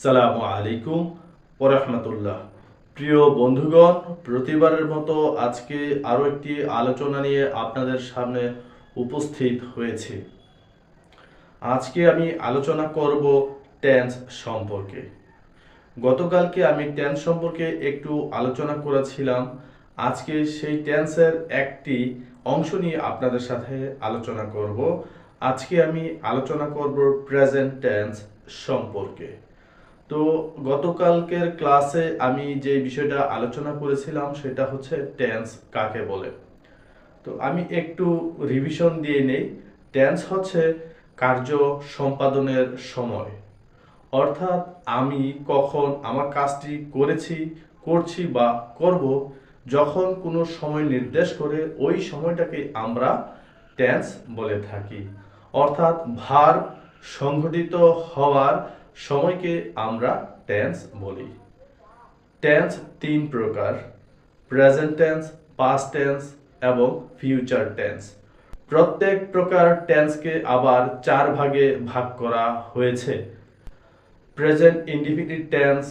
সালামু আলাইকুম ওয়া রাহমাতুল্লাহ। প্রিয় বন্ধুগণ, প্রতিবারের মতো আজকে আরও একটি আলোচনা নিয়ে আপনাদের সামনে উপস্থিত হয়েছি। আজকে আমি আলোচনা করব টেন্স সম্পর্কে। গতকালকে আমি টেন্স সম্পর্কে একটু আলোচনা করেছিলাম। আজকে সেই টেন্সের একটি অংশ নিয়ে আপনাদের সাথে আলোচনা করব। আজকে আমি আলোচনা করব প্রেজেন্ট টেন্স সম্পর্কে। তো গতকালকের ক্লাসে আমি যে বিষয়টা আলোচনা করেছিলাম সেটা হচ্ছে টেন্স কাকে বলে। তো আমি একটু রিভিশন দিয়ে নেই। টেন্স হচ্ছে কার্য সম্পাদনের সময়, অর্থাৎ আমি কখন আমার কাজটি করেছি, করছি বা করব, যখন কোনো সময় নির্দেশ করে ওই সময়টাকে আমরা টেন্স বলে থাকি। অর্থাৎ ভার্ব সংঘটিত হওয়ার সময়কে আমরা টেন্স বলি। টেন্স তিন প্রকার: প্রেজেন্ট টেন্স, পাস্ট টেন্স এবং ফিউচার টেন্স। প্রত্যেক প্রকার টেন্সকে আবার চার ভাগে ভাগ করা হয়েছে: present indefinite tense,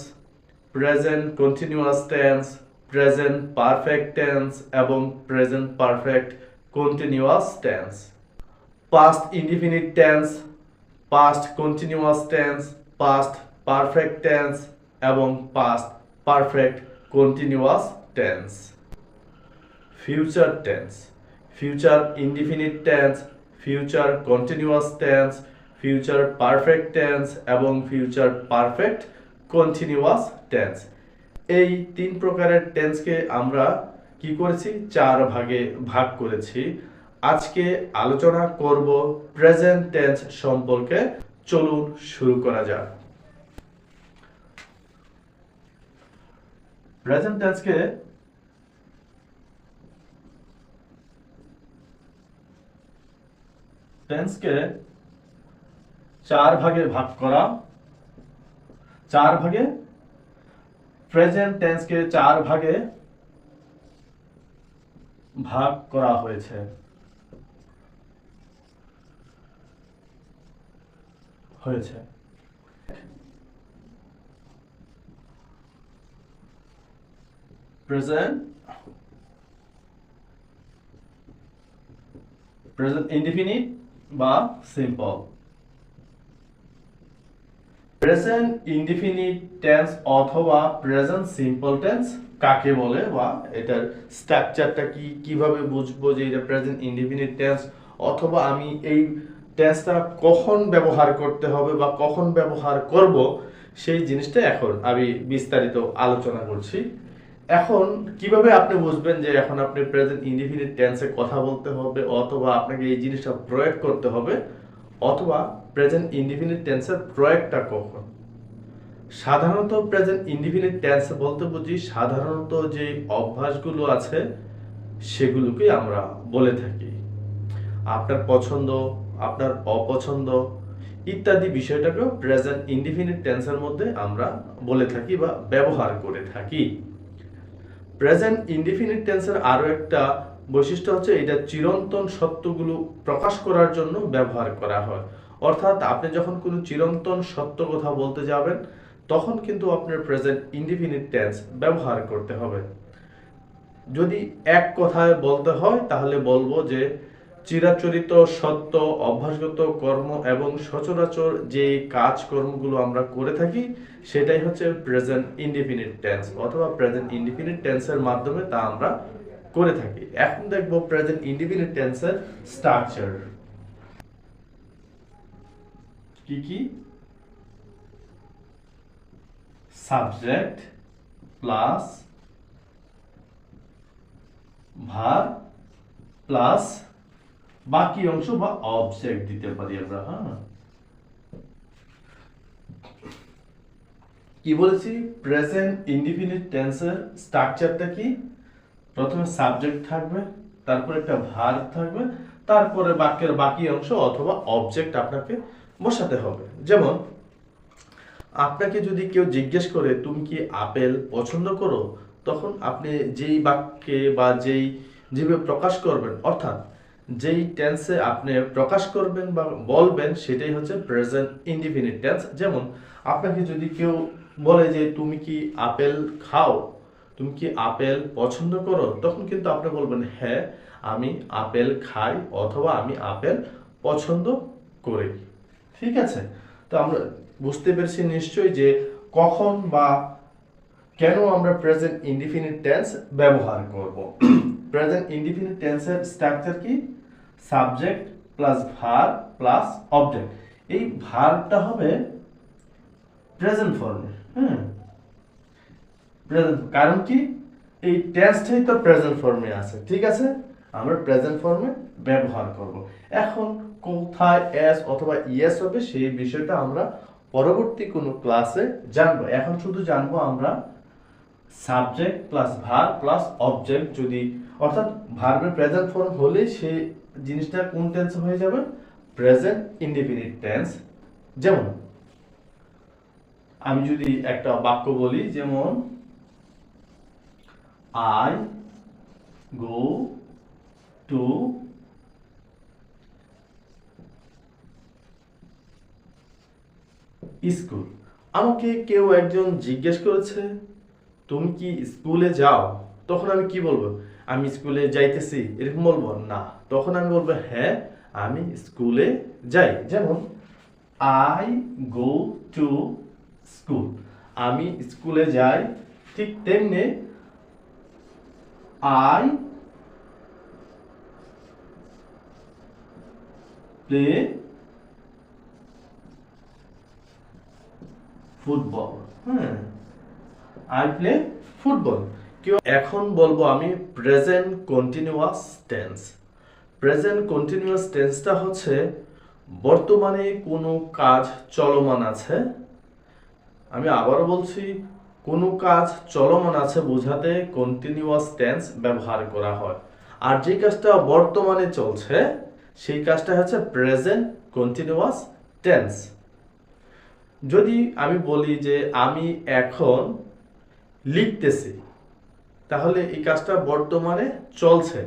present continuous tense, present perfect tense এবং present perfect continuous tense. Past indefinite tense, past continuous tense, past perfect tense এবং past perfect continuous tense. Future tense, future indefinite tense, future continuous tense, future perfect tense এবং future perfect continuous tense. এই তিন প্রকারের টেন্সকে আমরা কি করেছি? চার ভাগে ভাগ করেছি। আজকে আলোচনা করব প্রেজেন্ট টেন্স সম্পর্কে। চলুন শুরু করা যাক। প্রেজেন্ট টেন্সকে চার ভাগে ভাগ করা। প্রেজেন্ট টেন্সকে চার ভাগে ভাগ করা হয়েছে। প্রেজেন্ট ইনডিফিনিট বা সিম্পল। প্রেজেন্ট ইনডিফিনিট টেন্স অথবা প্রেজেন্ট সিম্পল টেন্স কাকে বলে বা এটার স্ট্রাকচারটা কি, কিভাবে বুঝবো যে এটা প্রেজেন্ট ইনডিফিনিট টেন্স, অথবা আমি এই টেন্সটা কখন ব্যবহার করতে হবে বা কখন ব্যবহার করব, সেই জিনিসটা এখন আমি বিস্তারিত আলোচনা করছি। এখন কিভাবে আপনি বুঝবেন যে এখন আপনি প্রেজেন্ট ইনডিফিনিট টেন্সে কথা বলতে হবে, অথবা আপনাকে এই জিনিসটা প্রয়োগ করতে হবে, অথবা প্রেজেন্ট ইনডিফিনিট টেন্সের প্রয়োগটা কখন? সাধারণত প্রেজেন্ট ইনডিফিনিট টেন্স বলতে বুঝি সাধারণত যে অভ্যাসগুলো আছে সেগুলোকে আমরা বলে থাকি। আপনার পছন্দ, আপনার অপছন্দ ইত্যাদি বিষয়টাকেও প্রেজেন্ট ইনডিফিনিট টেন্সের মধ্যে আমরা বলে থাকি বা ব্যবহার করে থাকি। প্রেজেন্ট ইনডিফিনিট টেন্সের আরো একটা বৈশিষ্ট্য হচ্ছে এটা চিরন্তন সত্যগুলো প্রকাশ করার জন্য ব্যবহার করা হয়। অর্থাৎ আপনি যখন কোনো চিরন্তন সত্য কথা বলতে যাবেন তখন কিন্তু আপনার প্রেজেন্ট ইনডিফিনিট টেন্স ব্যবহার করতে হবে। যদি এক কথায় বলতে হয় তাহলে বলবো যে চিরাচরিত সত্য, অভ্যাসগত কর্ম এবং সচরাচর যে কাজকর্মগুলো আমরা করে থাকি সেটাই হচ্ছে প্রেজেন্ট ইনডিফিনিট টেন্স, অথবা প্রেজেন্ট ইনডিফিনিট টেন্সের মাধ্যমে তা আমরা করে থাকি। এখন দেখবো প্রেজেন্ট ইনডিফিনিট টেন্সের স্ট্রাকচার কি কি। সাবজেক্ট প্লাস ভার্ব প্লাস বাকি অংশ বা অবজেক্ট দিতে পারি আমরা। কি বলেছি? প্রেজেন্ট ইনডিফিনিট টেন্সের স্ট্রাকচারটা কি? প্রথমে সাবজেক্ট থাকবে, তারপর একটা ভার্ব থাকবে, তারপরে বাক্যের বাকি অংশ অথবা অবজেক্ট আপনাকে বসাতে হবে। যেমন আপনাকে যদি কেউ জিজ্ঞেস করে তুমি কি আপেল পছন্দ করো, তখন আপনি যেই বাক্যে বা যেভাবে প্রকাশ করবেন, অর্থাৎ যেই টেন্সে আপনি প্রকাশ করবেন বা বলবেন সেটাই হচ্ছে প্রেজেন্ট ইনডিফিনিট টেন্স। যেমন আপনাকে যদি কেউ বলে যে তুমি কি আপেল খাও, তুমি কি আপেল পছন্দ করো, তখন কিন্তু আপনি বলবেন হ্যাঁ আমি আপেল খাই অথবা আমি আপেল পছন্দ করি। ঠিক আছে, তো আমরা বুঝতে পেরেছি নিশ্চয়ই যে কখন বা কেন আমরা প্রেজেন্ট ইনডিফিনিট টেন্স ব্যবহার করব। প্রেজেন্ট ইনডিফিনিট টেন্সের স্ট্রাকচার কি? Subject plus verb plus object. এই ভার্বটা হবে প্রেজেন্ট ফর্মে। প্রেজেন্ট, কারণ কি এই টেন্সটাই তো প্রেজেন্ট ফর্মে আছে। ঠিক আছে, আমরা প্রেজেন্ট ফর্মে ব্যবহার করব। এখন কোথায় এস অথবা ইএস হবে সেই বিষয়টা আমরা পরবর্তী কোনো ক্লাসে জানবো। এখন শুধু জানবো আমরা subject plus verb plus object, যদি অর্থাৎ ভার্বের প্রেজেন্ট ফর্ম হলে সেই জিনিসটা কোন টেন্স হয়ে যাবে? Present indefinite tense. যেমন আমি যদি একটা বাক্য বলি, যেমন I go to স্কুল। আমাকে কেউ একজন জিজ্ঞেস করেছে তুমি কি স্কুলে যাও, তখন আমি কি বলবো? আমি স্কুলে যাইতেছি, এরকম বলবো না। তখন আমি বলবো হ্যাঁ আমি স্কুলে যাই। যেমন আই গো টু স্কুল, আমি স্কুলে যাই। ঠিক তেমনি I play football. I play football. এখন বলবো আমি present continuous tense. Present continuous টেন্সটা হচ্ছে বর্তমানে কোনো কাজ চলমান আছে। আমি আবারও বলছি, কোনো কাজ চলমান আছে বোঝাতে কন্টিনিউয়াস টেন্স ব্যবহার করা হয়। আর যে কাজটা বর্তমানে চলছে সেই কাজটা হচ্ছে প্রেজেন্ট কন্টিনিউয়াস টেন্স। যদি আমি বলি যে আমি এখন লিখতেছি, তাহলে এই কাজটা বর্তমানে চলছে,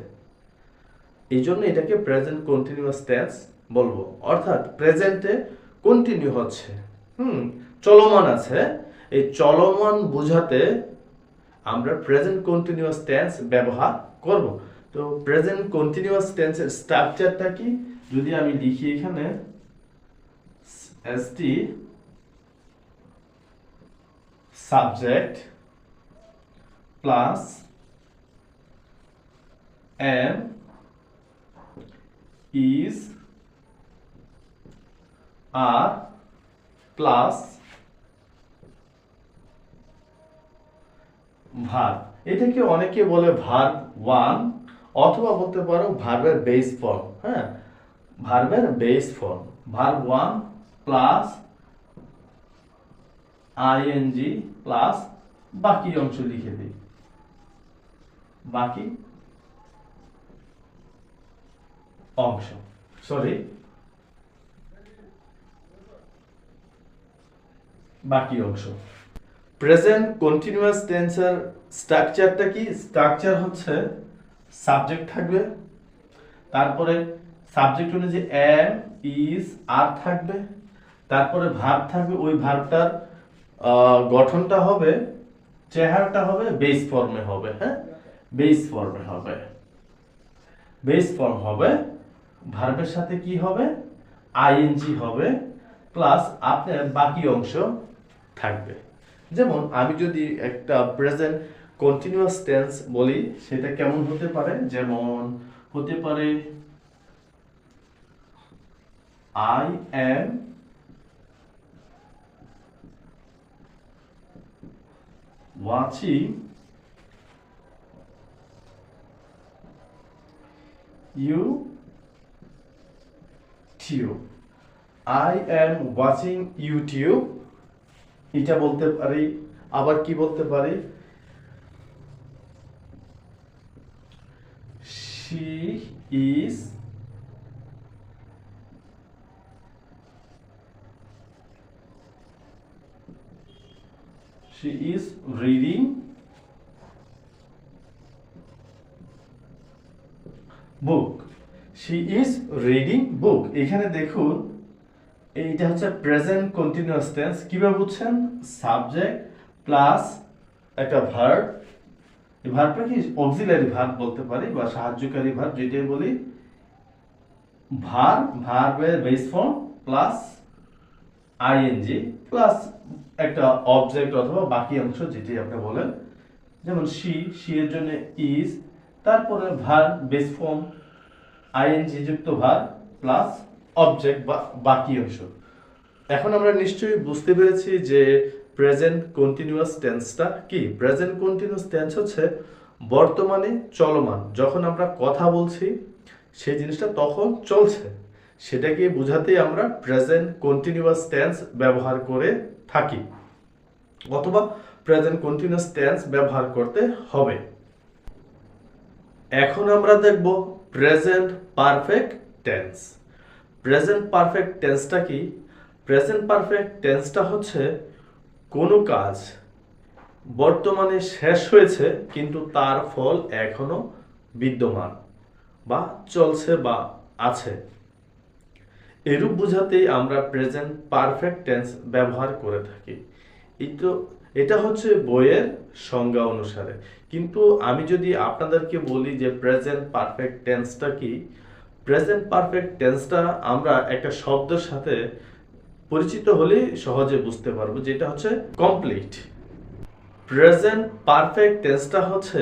এই জন্য এটাকে প্রেজেন্ট কন্টিনিউয়াস টেন্স বলবো। অর্থাৎ প্রেজেন্টে কন্টিনিউ হচ্ছে, চলমান আছে, এই চলমান বোঝাতে আমরা প্রেজেন্ট কন্টিনিউয়াস টেন্স ব্যবহার করব। তো প্রেজেন্ট কন্টিনিউয়াস টেন্সের স্ট্রাকচারটা কি? যদি আমি লিখি এখানে ST subject plus am is are plus verb. এটাকে অনেকে বলে ভার্ব ওয়ান, অথবা বলতে পারো ভার্বের বেস ফর্ম। ভার্বের base form verb one plus ING plus বাকি অংশ লিখে দিই, বাকি অংশ, বাকি অংশ। প্রেজেন্ট কন্টিনিউয়াস টেন্সের স্ট্রাকচারটা কি? স্ট্রাকচার হচ্ছে সাবজেক্ট থাকবে, তারপরে সাবজেক্ট অনুযায়ী এম ইজ আর থাকবে, তারপরে ভার্ব থাকবে। ওই ভার্বটার গঠনটা হবে, চেহারাটা হবে বেস ফর্মে হবে। বেস ফর্মে হবে, বেস ফর্ম হবে। ভার্বের সাথে কি হবে? আইএনজি হবে, প্লাস আপনার বাকি অংশ থাকবে। যেমন আমি যদি একটা প্রেজেন্ট কন্টিনিউয়াস টেন্স বলি, সেটা কেমন হতে পারে? যেমন হতে পারে I am watching YouTube. I am watching YouTube, এটা বলতে পারি। আবার কি বলতে পারি? she is reading book. she is reading book। এখানে দেখুন এইটা হচ্ছে প্রেজেন্ট কন্টিনিউয়াস টেন্স। কিভাবে বুঝছেন? সাবজেক্ট প্লাস একটা ভার্ব, এই ভার্বটা কি অক্সিলারি ভার্ব বলতে পারি বা সাহায্যকারী ভার্ব যেটাই বলি, ভার্বের base form plus ING plus একটা অবজেক্ট অথবা বাকি অংশ যেটাই আপনি বলেন, যেমন শি এর জন্য ইজ, তারপরে ভার্ব বেস ফর্ম আইএনজি যুক্ত ভার্ব প্লাস অবজেক্ট বা বাকি অংশ। এখন আমরা নিশ্চয়ই বুঝতে পেরেছি যে প্রেজেন্ট কন্টিনিউয়াস টেন্সটা কি। প্রেজেন্ট কন্টিনিউয়াস টেন্স হচ্ছে বর্তমানে চলমান, যখন আমরা কথা বলছি সেই জিনিসটা তখন চলছে, সেটাকে বোঝাতেই আমরা প্রেজেন্ট কন্টিনিউয়াস টেন্স ব্যবহার করে থাকি অথবা প্রেজেন্ট কন্টিনিউয়াস টেন্স ব্যবহার করতে হবে। এখন আমরা দেখব present perfect tense. Present perfect টেন্সটা কি? প্রেজেন্ট পারফেক্ট টেন্সটা হচ্ছে কোনো কাজ বর্তমানে শেষ হয়েছে কিন্তু তার ফল এখনো বিদ্যমান বা চলছে বা আছে, এরূপ বোঝাতেই আমরা প্রেজেন্ট পারফেক্ট টেন্স ব্যবহার করে থাকি। এটা হচ্ছে বইয়ের সংজ্ঞা অনুসারে, কিন্তু আমি যদি আপনাদেরকে বলি যে প্রেজেন্ট পারফেক্ট টেন্সটা কি, প্রেজেন্ট পারফেক্ট টেন্সটা আমরা একটা শব্দের সাথে পরিচিত হলে সহজে বুঝতে পারবো, যেটা হচ্ছে কমপ্লিট। প্রেজেন্ট পারফেক্ট টেন্সটা হচ্ছে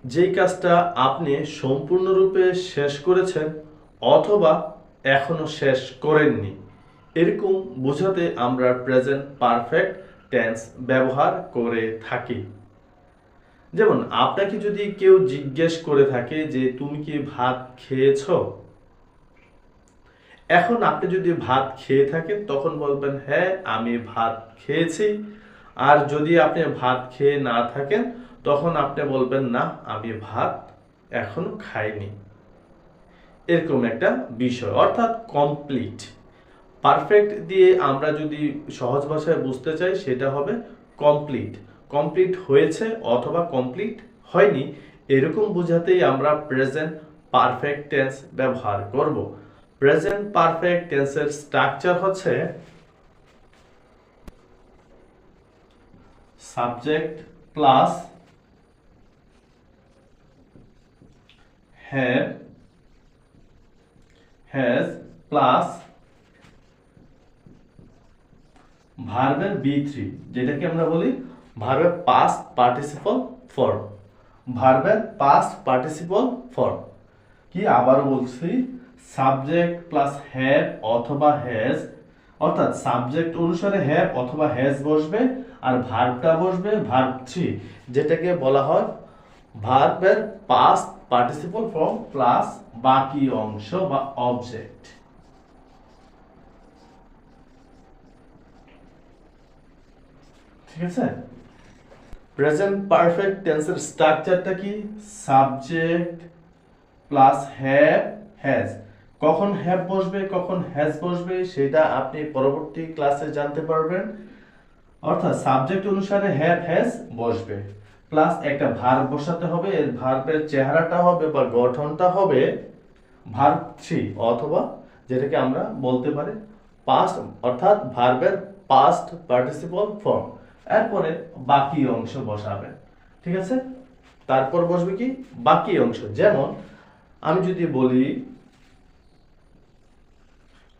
যেই কাজটা আপনি সম্পূর্ণরূপে শেষ করেছেন অথবা এখনো শেষ করেননি, এরকম বোঝাতে আমরা প্রেজেন্ট পারফেক্ট টেন্স ব্যবহার করে থাকি। যেমন আপনাকে যদি কেউ জিজ্ঞেস করে থাকে যে তুমি কি ভাত খেয়েছো, এখন আপনি যদি ভাত খেয়ে থাকেন তখন বলবেন হ্যাঁ আমি ভাত খেয়েছি। আর যদি আপনি ভাত খেয়ে না থাকেন তখন আপনি বলবেন না আমি ভাত এখনো খাইনি। এরকম একটা বিষয়, অর্থাৎ কমপ্লিট। পারফেক্ট দিয়ে আমরা যদি সহজ ভাষায় বুঝতে চাই সেটা হবে কমপ্লিট। কমপ্লিট হয়েছে অথবা কমপ্লিট হয়নি, এরকম বোঝাতেই আমরা প্রেজেন্ট পারফেক্ট টেন্স ব্যবহার করব। প্রেজেন্ট পারফেক্ট টেন্সের স্ট্রাকচার হচ্ছে subject plus have has plus ভার্বের B3, যেটাকে আমরা বলি ভার্বের পাস্ট পার্টিসিপল ফর্ম। ভার্বের পাস্ট পার্টিসিপল ফর্ম কি, আবার বলছি, সাবজেক্ট প্লাস হ্যাভ অথবা হ্যাজ, অর্থাৎ সাবজেক্ট অনুসারে হ্যাভ অথবা হ্যাজ বসবে আর ভার্বটা বসবে ভার্ব 3, যেটাকে বলা হয় ভার্বের পাস্ট পার্টিসিপল ফর্ম প্লাস বাকি অংশ বা অবজেক্ট। ঠিক আছে? প্রেজেন্ট পারফেক্ট টেন্সের স্ট্রাকচারটা কি? Subject plus have has. কখন হ্যাভ বসবে কখন হ্যাজ বসবে সেটা আপনি পরবর্তী ক্লাসে জানতে পারবেন। অর্থাৎ সাবজেক্ট অনুসারে হ্যাভ হ্যাজ বসবে প্লাস একটা ভার্ব বসাতে হবে, এর ভার্বের চেহারাটা হবে বা গঠনটা হবে ভার্ব 3 অথবা যেটাকে আমরা বলতে পারি পাস্ট, অর্থাৎ ভার্বের পাস্ট পার্টিসিপল ফর্ম। এরপরে বাকি অংশ বসাবেন। ঠিক আছে? তারপর বসবে কি বাকি অংশ। যেমন আমি যদি বলি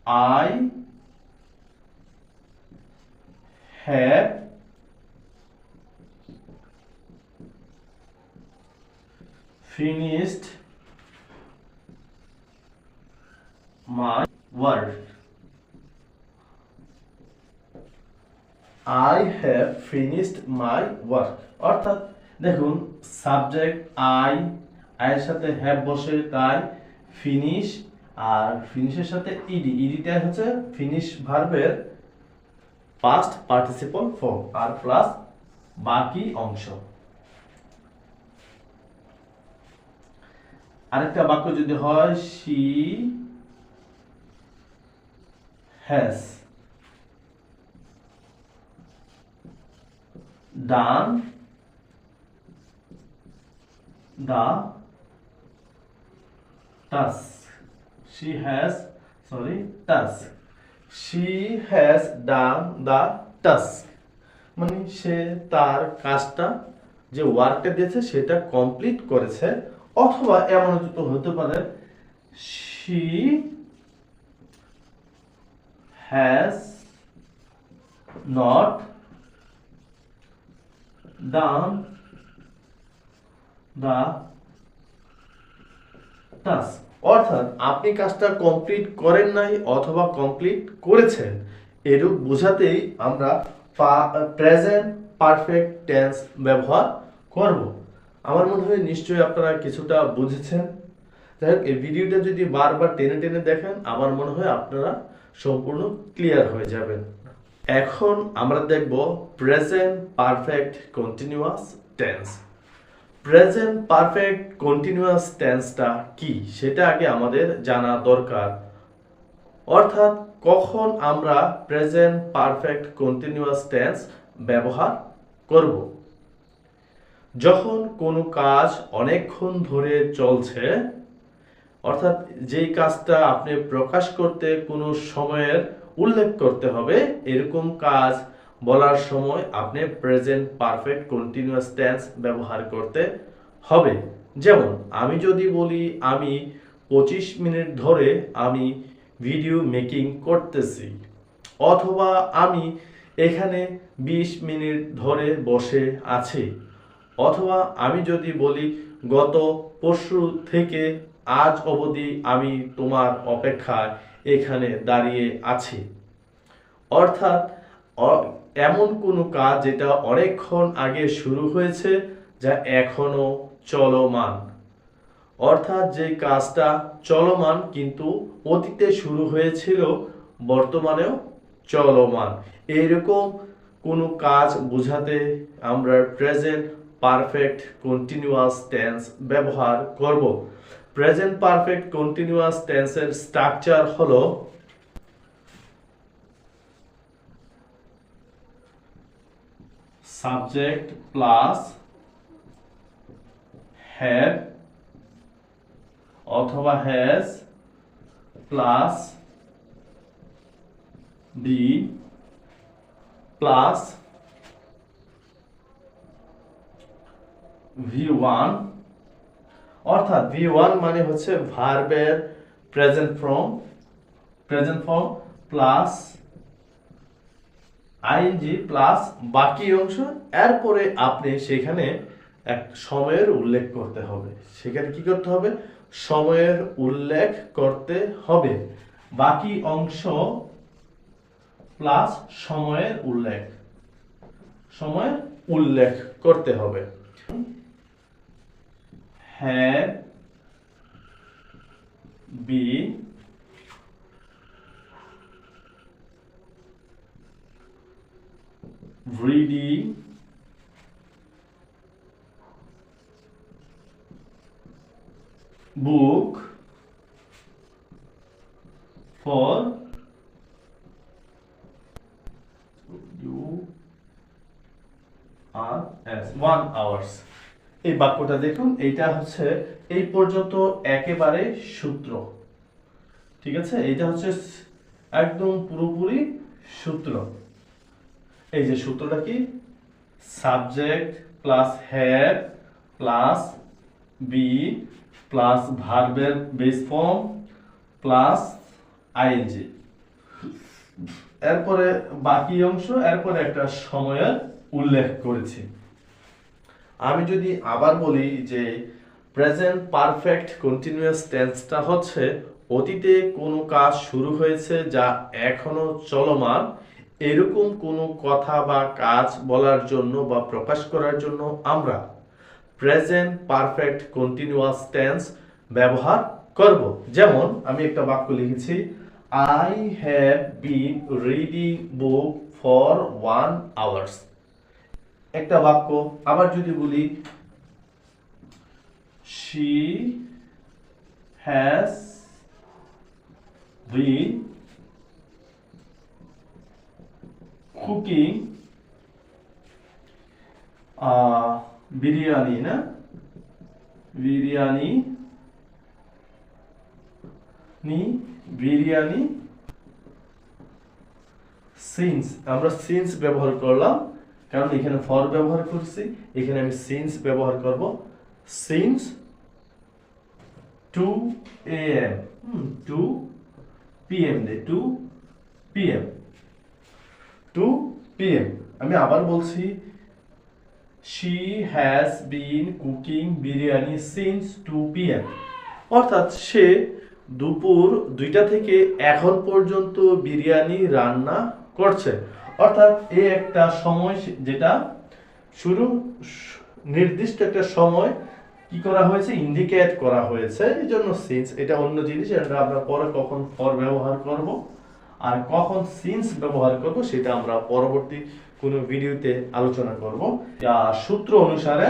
I have finished my work. I have finished my work, অর্থাৎ দেখুন সাবজেক্ট আই, এর সাথে হ্যাভ বসে তাই ফিনিশ, আর ফিনিশের সাথে ইডিটা হচ্ছে ফিনিশ ভার্বের পাস্ট পার্টিসিপল ফর্ম আর প্লাস বাকি অংশ। আরেকটা বাক্য যদি হয় she has done the task, she has task, she has done the task, মানে সে তার কাজটা যে ওয়ার্কটা দিয়েছে সেটা কমপ্লিট করেছে। অথবা এমন হতে পারে she has not done the task, অর্থাৎ আপনি কাজটা কমপ্লিট করেন নাই অথবা কমপ্লিট করেছেন, এরূপ বোঝাতেই আমরা প্রেজেন্ট পারফেক্ট টেন্স ব্যবহার করব। আমার মনে হয় নিশ্চয়ই আপনারা কিছুটা বুঝেছেন। যাই হোক, এই ভিডিওটা যদি বারবার টেনে টেনে দেখেন আমার মনে হয় আপনারা সম্পূর্ণ ক্লিয়ার হয়ে যাবেন। এখন আমরা দেখব present perfect continuous tense. Present perfect continuous টেন্সটা কি সেটা আগে আমাদের জানা দরকার। অর্থাৎ কখন আমরা প্রেজেন্ট পারফেক্ট কন্টিনিউয়াস টেন্স ব্যবহার করব? যখন কোনো কাজ অনেকক্ষণ ধরে চলছে, অর্থাৎ যেই কাজটা আপনি প্রকাশ করতে কোনো সময়ের উল্লেখ করতে হবে, এরকম কাজ বলার সময় আপনি প্রেজেন্ট পারফেক্ট কন্টিনিউয়াস টেন্স ব্যবহার করতে হবে। যেমন আমি যদি বলি আমি 25 মিনিট ধরে আমি ভিডিও মেকিং করতেছি, অথবা আমি এখানে 20 মিনিট ধরে বসে আছি, অথবা আমি যদি বলি গত পরশু থেকে আজ অবধি আমি তোমার অপেক্ষায় এখানে দাঁড়িয়ে আছি। অর্থাৎ এমন কোনো কাজ যেটা অনেকক্ষণ আগে শুরু হয়েছে যা এখনো চলমান, অর্থাৎ যে কাজটা চলমান কিন্তু অতীতে শুরু হয়েছিল বর্তমানেও চলমান, এইরকম কোনো কাজ বোঝাতে আমরা প্রেজেন্ট পারফেক্ট কন্টিনিউয়াস টেন্স ব্যবহার করব। প্রেজেন্ট পারফেক্ট কন্টিনিউয়াস টেন্সের স্ট্রাকচার হলো সাবজেক্ট প্লাস হ্যাভ অথবা has plus be plus V1, অর্থাৎ V1 মানে হচ্ছে ভার্বের present form plus ING plus বাকি অংশ, এরপরে আপনি সেখানে এক সময়ের উল্লেখ করতে হবে। সেখানে কি করতে হবে? সময়ের উল্লেখ করতে হবে। বাকি অংশ প্লাস সময়ের উল্লেখ করতে হবে। have been reading book for as 1 hours। এই বাক্যটা দেখুন, এইটা হচ্ছে এই পর্যন্ত একেবারে সূত্র, ঠিক আছে? এইটা হচ্ছে একদম পুরোপুরি সূত্র। এই যে সূত্রটা কি? Subject plus have plus be plus ভার্বের বেস ফর্ম প্লাস আইএনজি, এরপরে বাকি অংশ, এরপরে একটা সময়ের উল্লেখ করেছি। আমি যদি আবার বলি যে প্রেজেন্ট পারফেক্ট কন্টিনিউয়াস টেন্সটা হচ্ছে অতীতে কোনো কাজ শুরু হয়েছে যা এখনো চলমান, এরকম কোনো কথা বা কাজ বলার জন্য বা প্রকাশ করার জন্য আমরা প্রেজেন্ট পারফেক্ট কন্টিনিউয়াস টেন্স ব্যবহার করব। যেমন আমি একটা বাক্য লিখেছি, I have been reading book for 1 hours। একটা বাক্য আবার যদি বলি she has been cooking biryani since, আমরা সিন্স ব্যবহার করলাম কারণ এখানে ফর ব্যবহার করছি, এখানে আমি সিন্স ব্যবহার করব। Since 2 AM 2 PM they 2 PM 2 PM। আমি আবার বলছি, she has been cooking biryani since 2 PM, অর্থাৎ সে দুপুর 2টা থেকে এখন পর্যন্ত বিরিয়ানি রান্না করছে। অর্থাৎ এই একটা সময় যেটা শুরু নির্দিষ্ট একটা সময় কি করা হয়েছে, ইন্ডিকেট করা হয়েছে, এই জন্য সিন্স। এটা অন্য জিনিস, এটা আমরা পরে কখন ফর ব্যবহার করব আর কখন সিন্স ব্যবহার করব সেটা আমরা পরবর্তী কোনো ভিডিওতে আলোচনা করব। সূত্র অনুসারে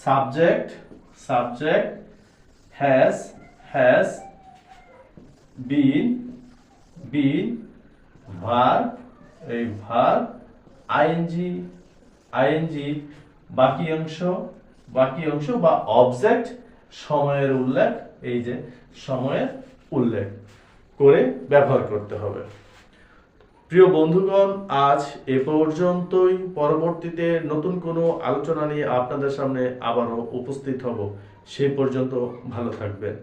সাবজেক্ট has been verb, এই verb ing বাকি অংশ বা অবজেক্ট সময়ের উল্লেখ, এই যে সময়ের উল্লেখ করে ব্যবহার করতে হবে। প্রিয় বন্ধুগণ, আজ এ পর্যন্তই। পরবর্তীতে নতুন কোনো আলোচনা নিয়ে আপনাদের সামনে আবারও উপস্থিত হব। সেই পর্যন্ত ভালো থাকবেন।